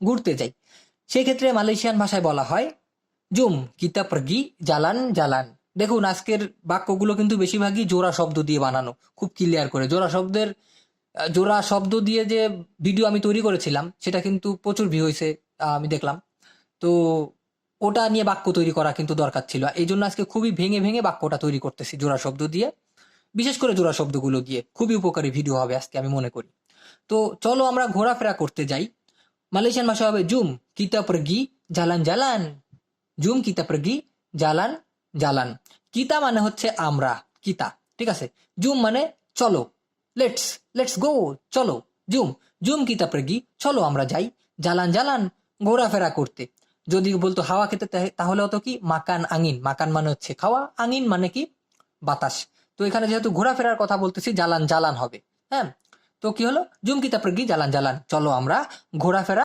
ঘুরতে যাই। সেক্ষেত্রে মালয়েশিয়ান ভাষায় বলা হয় জুম কিতা pergi জালান জালান। দেখুন আজকের বাক্যগুলো কিন্তু বেশিরভাগই জোড়া শব্দ দিয়ে বানানো, খুব ক্লিয়ার করে। জোড়া শব্দ দিয়ে যে ভিডিও আমি তৈরি করেছিলাম সেটা কিন্তু প্রচুর ভিউ হয়েছে, আমি দেখলাম। তো ওটা নিয়ে বাক্য তৈরি করা কিন্তু দরকার ছিল, এই জন্য আজকে খুবই ভেঙে ভেঙে বাক্যটা তৈরি করতেছি জোড়া শব্দ দিয়ে। বিশেষ করে জোড়া শব্দগুলো দিয়ে খুবই উপকারী ভিডিও হবে আজকে আমি মনে করি। তো চলো আমরা ঘোরাফেরা করতে যাই। মালয়েশিয়ান ভাষা হবে জুম কিতা pergi জালান জালান। জুম কিতা pergi জালান জালান। কিতা মানে হচ্ছে আমরা, কিতা, ঠিক আছে। জুম মানে চলো, লেটস লেটস গো, চলো। জুম জুম কিতা pergi, চলো আমরা যাই। জালান জালান, ঘোরাফেরা করতে। যদি বলতো হাওয়া খেতে তাহলে হতো কি মাকান আঙিন। মাকান মানে হচ্ছে খাওয়া, আঙিন মানে কি বাতাস। তো এখানে যেহেতু ঘোরাফেরার কথা বলতেছি জালান জালান হবে। হ্যাঁ, তো কি হলো জুম কিতা pergi জালান জালান, চলো আমরা ঘোরাফেরা